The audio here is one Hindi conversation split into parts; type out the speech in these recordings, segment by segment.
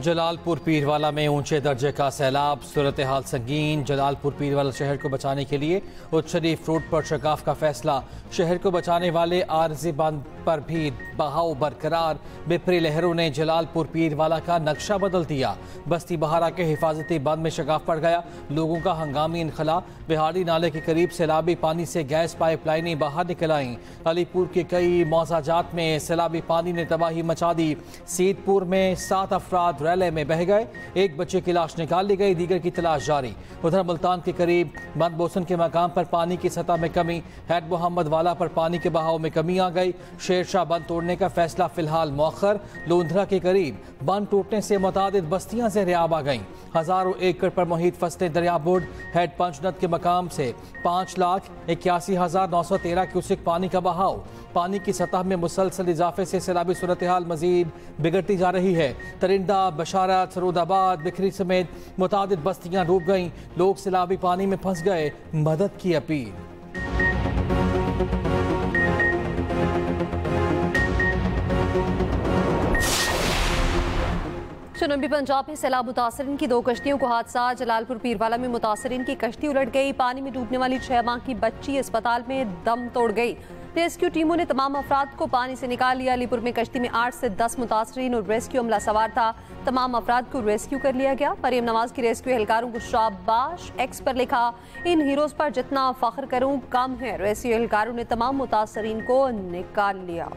जलालपुर पीरवाला में ऊंचे दर्जे का सैलाब, सूरत हाल संगीन। जलालपुर पीरवाला शहर को बचाने के लिए उच्च शरीफ रोड पर शगाफ का फैसला। शहर को बचाने वाले आरजी बांध पर भी बहाव बरकरार। बिपरी लहरों ने जलालपुर पीरवाला का नक्शा बदल दिया। बस्ती बहारा के हिफाजती बांध में शगाफ पड़ गया। लोगों का हंगामी इनखला। बिहाड़ी नाले के करीब सैलाबी पानी से गैस पाइपलाइनें बाहर निकल आईं। अलीपुर के कई मौजाजात में सैलाबी पानी ने तबाही मचा दी। सीतपुर में 7 अफराद रैले में बह गए। एक बच्चे की लाश निकाल ली गई, दीगर की तलाश जारी। उधर मुल्तान के करीब बंद बोसन के मकाम पर पानी की सतह में कमी। हैड मोहम्मद वाला पर पानी के बहाव में कमी आ गई। शेरशाह बंद तोड़ने का फैसला फिलहाल मौखर। लोंधरा के करीब बंद टूटने से मुतादिद बस्तियां ज़ेर-ए-आब आ गईं। हजारों एकड़ पर मुहित फसलें दरियाबुर्द। हेड पंचनद के मकाम से 5,81,913 क्यूसेक पानी का बहाव। पानी की सतह में मुसलसल इजाफे से सैलाबी सूरत हाल मजीद बिगड़ती जा रही है। तरिंदा, बशारत, सरूदाबाद, बिखरी समेत मुतादिद बस्तियां डूब गईं। लोग सैलाबी पानी में फंस गए। मदद की अपील। जनूबी पंजाब में सैलाब मुतासरीन की 2 कश्तियों को हादसा। जलालपुर पीरवाला में मुतासरीन की कश्ती उलट गई। पानी में डूबने वाली 6 माह की बच्ची अस्पताल में दम तोड़ गई। रेस्क्यू टीमों ने तमाम अफराद को पानी से निकाल लिया। अलीपुर में कश्ती में 8 से 10 मुतासरीन और रेस्क्यू अमला सवार था। तमाम अफराद को रेस्क्यू कर लिया गया। मरियम नवाज की रेस्क्यू एहलकारों को शाबाश। एक्स पर लिखा, इन हीरोज पर जितना फख्र करूं कम है। रेस्क्यू एहलकारों ने तमाम मुतासरीन को निकाल लिया।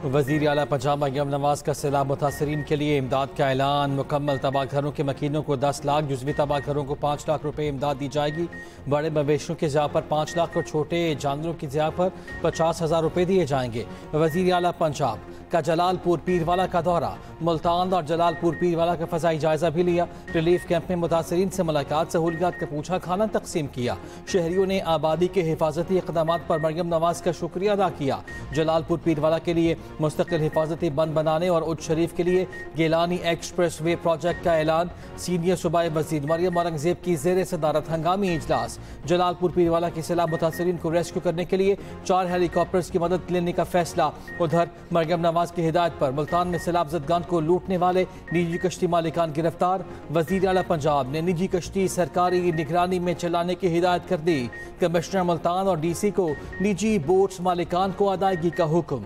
वज़ीर आला पंजाब मरियम नवाज का सैलाब मुतासरीन के लिए इमदाद का ऐलान। मुकम्मल तबाह घरों के मकीनों को 10 लाख, जुज़वी तबाह घरों को 5 लाख रुपए इमदाद दी जाएगी। बड़े मवेशियों के ज़िया पर 5 लाख और छोटे जानवरों की ज़िया पर 50,000 रुपए दिए जाएंगे। वज़ीर आला पंजाब का जलालपुर पीरवाला का दौरा। मुल्तान और जलालपुर पीरवाला का फ़ज़ाई जायज़ा भी लिया। रिलीफ कैंप में मुतासरीन से मुलाकात, सहूलियात का पूछा खाना तकसीम किया। शहरियों ने आबादी के हिफाजती इक़दामात पर मरियम नवाज का शुक्रिया अदा किया। जलालपुर पीरवाला के लिए मुस्तकिल हिफाजती बंद बनाने और उच्च शरीफ के लिए गेलानी एक्सप्रेस वे प्रोजेक्ट का ऐलान। सीनियर सूबाई वज़ीर मरियम औरंगज़ेब की ज़ेर सदारत हंगामी इजलास। जलालपुर पीरवाला के सैलाब मुतासरीन को रेस्क्यू करने के लिए 4 हेलीकॉप्टर्स की मदद लेने का फैसला। उधर मरियम नवाज की हिदायत पर मुल्तान में सैलाब ज़दगान को लूटने वाले निजी कश्ती मालिकान गिरफ्तार। वज़ीर आला पंजाब ने निजी कश्ती सरकारी निगरानी में चलाने की हिदायत कर दी। कमिश्नर मुल्तान और DC को निजी बोट्स मालिकान को अदायगी का हुक्म।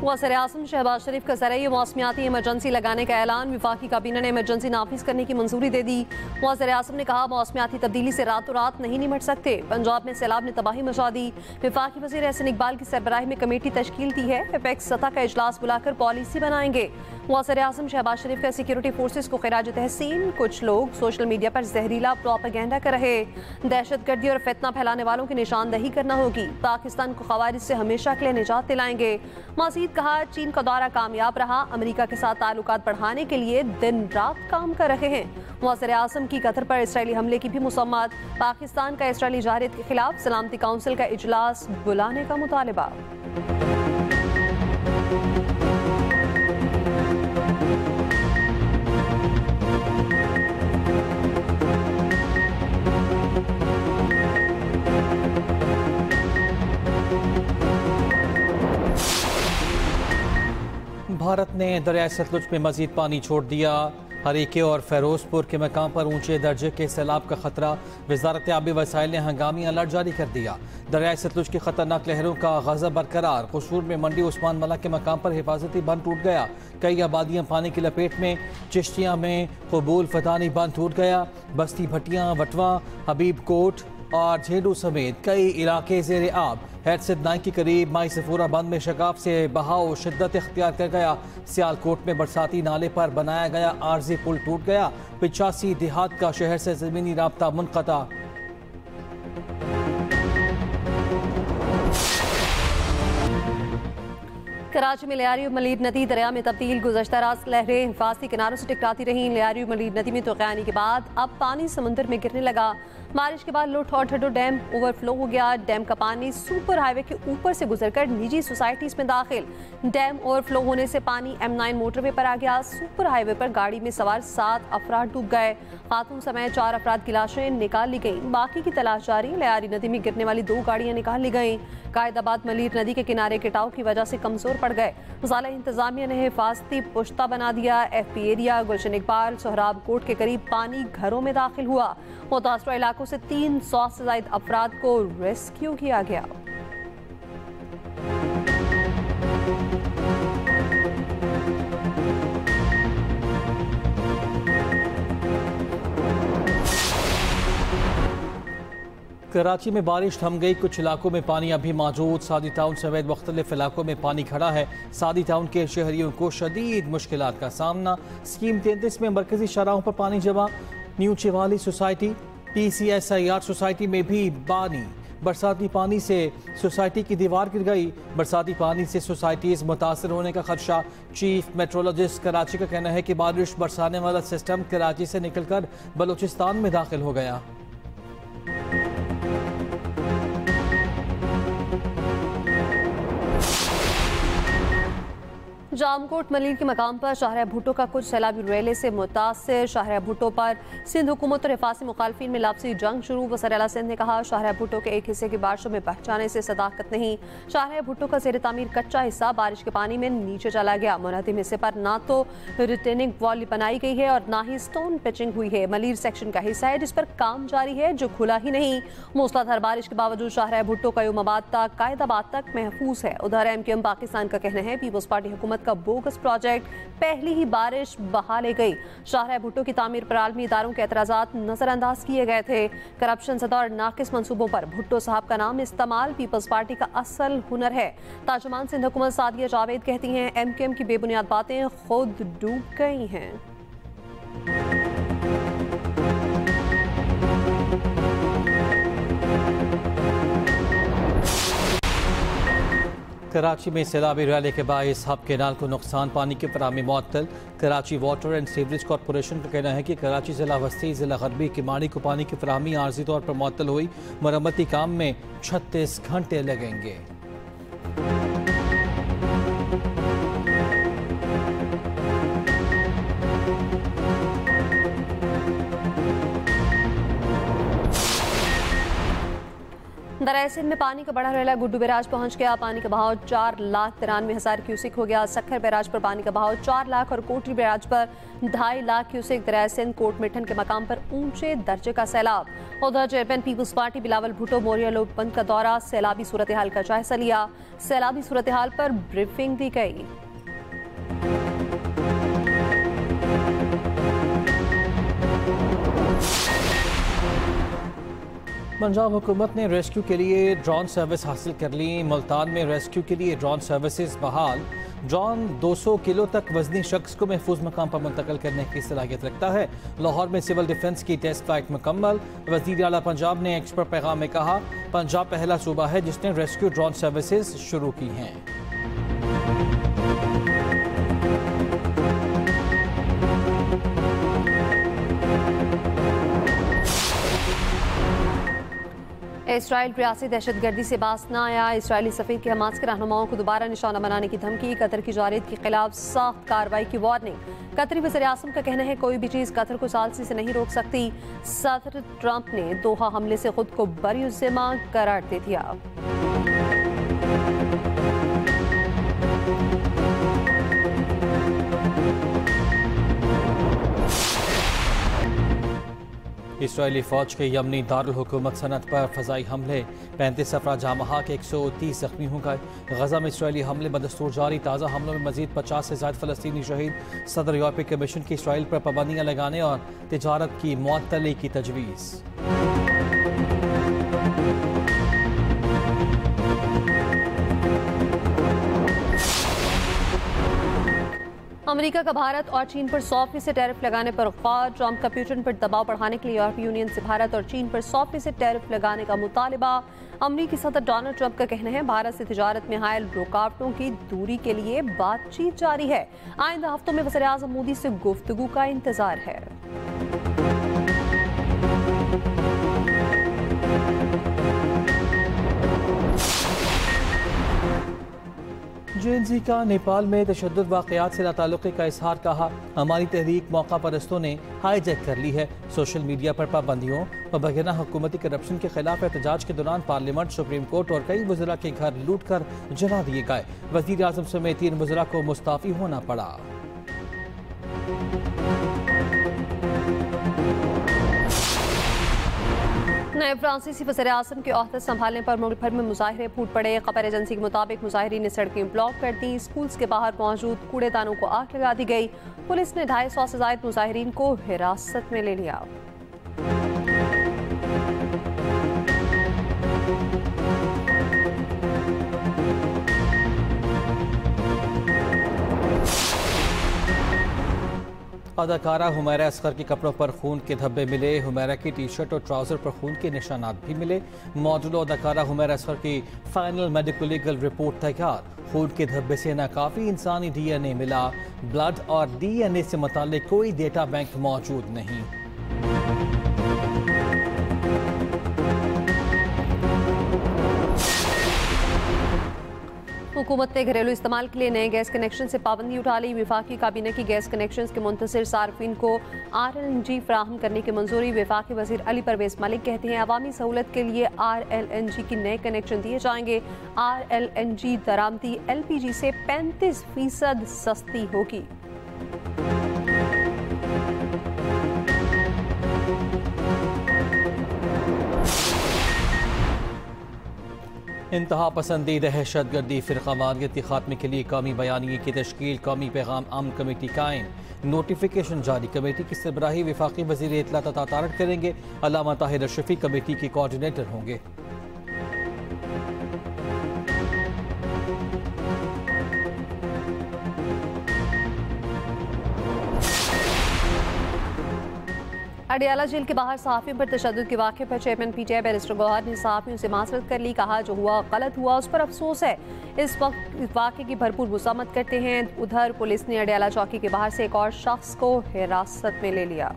वज़ीर आज़म शहबाज शरीफ का ज़रिए मौसमियाती इमरजेंसी लगाने का ऐलान। वफाकी काबीना ने इमरजेंसी नाफिज करने की मंजूरी दे दी। वज़ीर आज़म ने कहा, मौसमियाती तब्दीली से रातों रात नहीं निमट सकते। पंजाब में सैलाब ने तबाही मचा दी। वफाकी वज़ीर एहसन इकबाल की सरबराही में कमेटी तश्कील दी है। एपेक्स सतह का इजलास बुलाकर पॉलिसी बनाएंगे। वज़ीर आज़म शहबाज शरीफ का सिक्योरिटी फोर्सेस को खिराज तहसीन। कुछ लोग सोशल मीडिया पर जहरीला प्रोपेगेंडा कर रहे। दहशतगर्दी और फितना फैलाने वालों की निशानदही करना होगी। पाकिस्तान को खवारिज से हमेशा के लिए निजात दिलाएंगे। मज़ीद कहा, चीन का दौरा कामयाब रहा। अमेरिका के साथ ताल्लुकात बढ़ाने के लिए दिन रात काम कर रहे हैं। वज़ीर आज़म की कतर पर इसराइली हमले की भी मुसम्मत। पाकिस्तान का इसराइली जारियत के खिलाफ सलामती काउंसिल का इजलास बुलाने का मुतालबा। भारत ने दरियाए सतलुज में मजीद पानी छोड़ दिया। हरीके और फैरोजपुर के मकाम पर ऊंचे दर्जे के सैलाब का खतरा। वजारत आबी वसाइल ने हंगामी अलर्ट जारी कर दिया। दरियाए सतलुज की खतरनाक लहरों का गज़ब बरकरार। कसूर में मंडी उस्मान मला के मकाम पर हिफाजती बंद टूट गया। कई आबादियां पानी की लपेट में। चिश्तियां में कबूल फतानी बंद टूट गया। बस्ती भटियां, वटवा, हबीब कोट और झेडू समेत कई इलाके ज़ेर आब। हैदसिद नाई के करीब माई सफूरा बंद में शगाफ से बहाव शिद्दत इख्तियार कर गया। सियालकोट में बरसाती नाले पर बनाया गया आर्जी पुल टूट गया। 85 देहात का शहर से ज़मीनी राब्ता मुनक़ता। कराची में लियारी मलीर नदी दरिया में तब्दील। गुज़श्ता रात लहरें हिफाजती किनारों से टकराती रहीं। लियारी मलीर नदी में तूफ़ानी के बाद अब पानी समुद्र में गिरने लगा। बारिश के बाद लुट और ठड्डो डैम ओवरफ्लो हो गया। डैम का पानी सुपर हाईवे के ऊपर से गुजरकर निजी सोसाइटीज में दाखिल। डैम ओवरफ्लो होने से पानी M9 मोटरवे पर आ गया। सुपर हाईवे पर गाड़ी में सवार 7 अफराद डूब गए। खातून समेत 4 अफराद की लाशें निकाल ली गई। बाकी की तलाश जारी। लियारी नदी में गिरने वाली 2 गाड़ियां निकाल ली गई। कायदाबाद मलीर नदी के किनारे कटाव की वजह से कमजोर पड़ गए। ज़िला इंतजामिया ने हिफाजती पुश्ता बना दिया। FP एरिया गुलशन इकबाल सोहराब कोट के करीब पानी घरों में दाखिल हुआ। मुतासरा इलाकों से 300 से ज्यादा अफराद को रेस्क्यू किया गया। कराची में बारिश थम गई। कुछ इलाकों में पानी अभी मौजूद। सादी टाउन समेत मुख्तलिफ इलाकों में पानी खड़ा है। सादी टाउन के शहरियों को शदीद मुश्किलात का सामना। स्कीम 33 में मरकजी शाहराहों पर पानी जमा। न्यू चिवाली सोसाइटी PCSIR सोसाइटी में भी पानी। बरसाती पानी से सोसाइटी की दीवार गिर गई। बरसाती पानी से सोसाइटीज मुतासर होने का खदशा। चीफ मेट्रोलॉजिस्ट कराची का कहना है कि बारिश बरसाने वाला सिस्टम कराची से निकलकर बलूचिस्तान में दाखिल हो गया। जामकोट मलीर के मकाम पर शाहरिया भुट्टो का कुछ सैलाबी रेले से मुतासर। शाहरिया भुट्टो पर सिंध हुकूमत और हिफाजी मुखालफिन में लापसी जंग शुरू। वज़ीर-ए-आला सिंध ने कहा शाहरिया भुट्टो के एक हिस्से की बारिशों में बह जाने से सदाकत नहीं। शाहरिया भुट्टो का ज़ेर तामीर कच्चा हिस्सा बारिश के पानी में नीचे चला गया। मुनहदिम हिस्से पर ना तो रिटेनिंग वॉल बनाई गई है और ना ही स्टोन पिचिंग हुई है। मलीर सेक्शन का हिस्सा है जिस पर काम जारी है जो खुला ही नहीं। मूसलाधार बारिश के बावजूद शाहरिया भुट्टो का युमाबाद तक कायदाबाद तक महफूज है। उधर MQM पाकिस्तान का कहना है पीपल्स पार्टी हुकूमत का बोगस प्रोजेक्ट पहली ही बारिश बहा ले गई। शाहरिया भुट्टो की तामीर पर आलमी इदारों के एतराज़ात नजरअंदाज किए गए थे। करप्शन ज़दा और नाकिस मंसूबों पर भुट्टो साहब का नाम इस्तेमाल पीपल्स पार्टी का असल हुनर है। तर्जुमान सिंध हुकूमत सादिया जावेद कहती हैं MQM की बेबुनियाद बातें खुद डूब गई हैं। कराची में सैलाबी रैली के बायस हब केनाल को नुकसान। पानी की फराहमी मुअत्तल। Karachi water and sewerage corporation का कहना है कि कराची जिला वस्ती जिला गरबी किमाड़ी को पानी की फराहमी आर्जी तौर पर मुअत्तल हुई। मरम्मती काम में 36 घंटे लगेंगे। दरअसल में पानी का बड़ा रेला गुड्डू बैराज पहुंच गया। पानी का बहाव 4,93,000 क्यूसिक हो गया। सखर बैराज पर पानी का बहाव 4 लाख और कोटरी बैराज पर 2.5 लाख क्यूसिक। दरअसल कोट मिठन के मकाम पर ऊंचे दर्जे का सैलाब। उधर chairman People's Party Bilawal Bhutto मोरिया लोकबंद का दौरा। सैलाबी सूरत हाल का जायजा लिया। सैलाबी सूरत हाल पर ब्रीफिंग दी गई। पंजाब हुकूमत ने रेस्क्यू के लिए ड्रोन सर्विस हासिल कर ली। मुल्तान में रेस्क्यू के लिए ड्रोन सर्विसेज बहाल। ड्रोन 200 किलो तक वजनी शख्स को महफूज मकाम पर मुंतकिल करने की सलाहियत रखता है। लाहौर में सिविल डिफेंस की टेस्ट फ्लाइट मुकम्मल। वज़ीर आला पंजाब ने एक्सपर्ट पैगाम में कहा पंजाब पहला सूबा है जिसने रेस्क्यू ड्रोन सर्विसेज शुरू की हैं। इसराइल रियासी दहशतगर्दी से बाज न आया। इसराइली सफीर के हमास के रहनुमाओं को दोबारा निशाना बनाने की धमकी। कतर की जारियत के खिलाफ सख्त कार्रवाई की वार्निंग। कतरी वज़ीर आज़म का कहना है कोई भी चीज़ कतर को सालसी से नहीं रोक सकती। सदर ट्रंप ने दोहा हमले से खुद को बरीउज़्ज़िम्मा करार दे दिया। इसराइली फौज के यमनी दारुल हुकूमत सनत पर फजाई हमले। 35 अफराद जाँ बहक 130 जख्मी हो गए। गजा में इसराइली हमले बदस्तूर जारी। ताज़ा हमलों में मजीद 50 से ज़ायद फ़लस्तीनी शहीद। सदर यूरोपीय कमीशन की इसराइल पर पाबंदियाँ लगाने और तिजारत की मुअत्तली की तजवीज़। अमेरिका का भारत और चीन पर 100% टैरिफ लगाने पर गौर। ट्रंप का पुतिन पर दबाव बढ़ाने के लिए यूरोपीय यूनियन से भारत और चीन पर 100% टैरिफ लगाने का मुतालिबा। अमेरिकी सदर डोनाल्ड ट्रंप का कहना है भारत से तिजारत में हायल रुकावटों की दूरी के लिए बातचीत जारी है। आइंदा हफ्तों में वज़ीर आज़म मोदी से गुफ्तगू का इंतजार है। जेएनजी का नेपाल में तशद्दुद वाक़यात से लाताल्लुक़ी का इजहार। कहा हमारी तहरीक मौका परस्तों ने हाईजैक कर ली है। सोशल मीडिया पर पाबंदियों व बगैर हुकूमती करप्शन के खिलाफ एहतजाज के दौरान पार्लियामेंट, सुप्रीम कोर्ट और कई वज़रा के घर लूट कर जला दिए गए। वज़ीर आज़म समेत 3 वज़रा को मुस्ताफ़ी होना पड़ा। नए फ्रांसीसी वज़ीर आज़म के ओहदे संभालने पर मुल्क भर में मुजाहिरे फूट पड़े। खबर एजेंसी के मुताबिक मुजाहिरीन ने सड़कें ब्लॉक कर दी। स्कूल्स के बाहर मौजूद कूड़ेदानों को आग लगा दी गई। पुलिस ने 250 से ज़ायद मुजाहिरीन को हिरासत में ले लिया। अदाकारा हुमैरा असगर के कपड़ों पर खून के धब्बे मिले। हुमैरा की टी शर्ट और ट्राउजर पर खून के निशानात भी मिले। मौजूदा अदाकारा हुमैरा असगर की फाइनल मेडिकल लीगल रिपोर्ट तैयार। खून के धब्बे से नाकाफी इंसानी DNA मिला। ब्लड और DNA से मुताल्लिक कोई डेटा बैंक मौजूद नहीं। हुकूमत ने घरेलू इस्तेमाल के लिए नए गैस कनेक्शन से पाबंदी उठा ली। वफाकी काबीना की गैस कनेक्शन के मुंतज़िर सार्फिन को RLNG फराहम करने की मंजूरी। वफाकी वजीर अली परवेज मलिक कहते हैं अवामी सहूलत के लिए RLNG की नए कनेक्शन दिए जाएंगे। RLNG दरामदी LPG से 35% सस्ती होगी। इंतहा पसंदी, दहशतगर्दी, फिरकावानियत के खात्मे के लिए कौमी बयानिए की तश्कील। कौमी पैगाम अमन कमेटी कायम। नोटिफिकेशन जारी। कमेटी की सरबराही वफाकी वज़ीर इत्तलात तारड़ करेंगे। अल्लामा ताहिर अशरफी कमेटी के कोऑर्डिनेटर होंगे। अडियाला जेल के बाहर सहाफ़ियों पर तशद्दुद के वाक़े पर चेयरमैन PTI बैरिस्टर गौहर ने सहाफ़ियों से माज़रत कर ली। कहा जो हुआ गलत हुआ, उस पर अफसोस है। इस वक्त वाक़े की भरपूर मज़म्मत करते हैं। उधर पुलिस ने अडियाला चौकी के बाहर से एक और शख्स को हिरासत में ले लिया।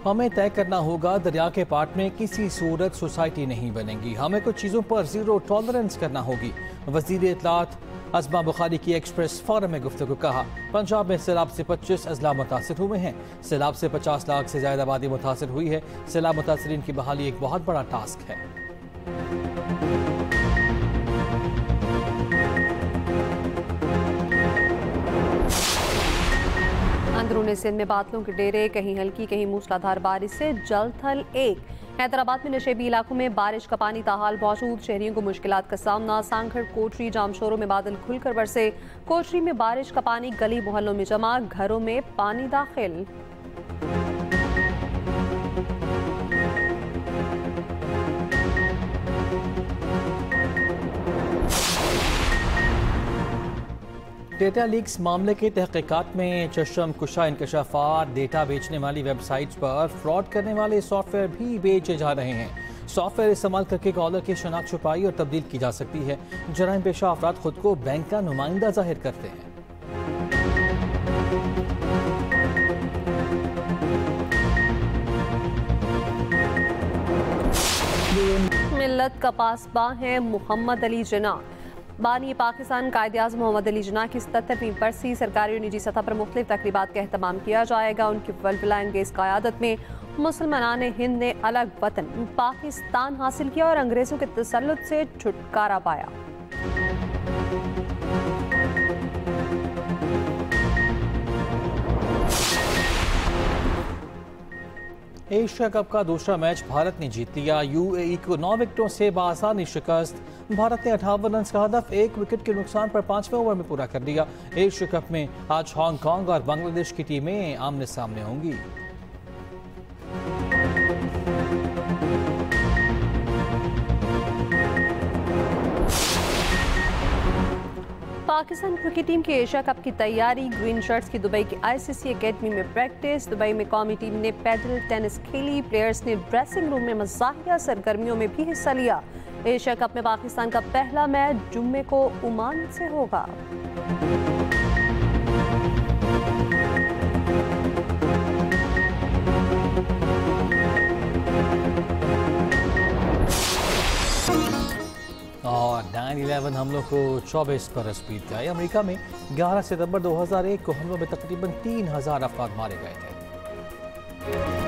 हमें तय करना होगा दरिया के पाट में किसी सूरत सोसाइटी नहीं बनेगी। हमें कुछ चीज़ों पर ज़ीरो टॉलरेंस करना होगी। वज़ीर इत्तलात अज़मा बुखारी की एक्सप्रेस फोरम में गुफ्तगू। कहा पंजाब में सैलाब से 25 अजला मुतासर हुए हैं। सैलाब से 50 लाख से ज़्यादा आबादी मुतासर हुई है। सैलाब मुतासरीन की बहाली एक बहुत बड़ा टास्क है। अंदरूनी सिंध में बादलों के डेरे, कहीं हल्की कहीं मूसलाधार बारिश से जल थल एक। हैदराबाद में नशेबी इलाकों में बारिश का पानी ताहाल मौजूद। शहरियों को मुश्किलात का सामना। सांखड़, कोटरी, जामशोरों में बादल खुलकर बरसे। कोटरी में बारिश का पानी गली मोहल्लों में जमा, घरों में पानी दाखिल। डेटा लीक्स मामले की तहकीकात में चश्म कुशा इंकशाफात। डेटा बेचने वाली वेबसाइट्स पर फ्रॉड करने वाले सॉफ्टवेयर भी बेचे जा रहे हैं। सॉफ्टवेयर इस्तेमाल करके कॉलर की शनाख्त छुपाई और तब्दील की जा सकती है। जराइम पेशा अफराद खुद को बैंक का नुमाइंदा जाहिर करते हैं। मिल्लत का पासबां है मोहम्मद अली जिन्ना। बानी पाकिस्तान कायद-ए-आज़म मोहम्मद अली जिन्ना की 77वीं बरसी सरकारी और निजी सतह पर मुख्तलिफ तकरीबात का एहतमाम किया जाएगा। उनकी वलवला अंगेज़ क़यादत में मुसलमानान हिंद ने अलग वतन पाकिस्तान हासिल किया और अंग्रेज़ों के तसल्लुत से छुटकारा पाया। एशिया कप का दूसरा मैच भारत ने जीत लिया। UAE को 9 विकेटों से बासानी शिकस्त। भारत ने 58 रन का हदफ 1 विकेट के नुकसान पर 5वें ओवर में पूरा कर दिया। एशिया कप में आज हांगकांग और बांग्लादेश की टीमें आमने सामने होंगी। पाकिस्तान क्रिकेट टीम की एशिया कप की तैयारी, ग्रीन शर्ट्स की दुबई की आईसीसी एकेडमी में प्रैक्टिस। दुबई में कौमी टीम ने पैडल टेनिस खेली, प्लेयर्स ने ड्रेसिंग रूम में मज़ाहिया सरगर्मियों में भी हिस्सा लिया। एशिया कप में पाकिस्तान का पहला मैच जुम्मे को ओमान से होगा। और 9/11 हमलों को 24 बरस बीत गए। अमेरिका में 11 सितंबर 2001 को हमलों में तकरीबन 3000 अफराद मारे गए थे।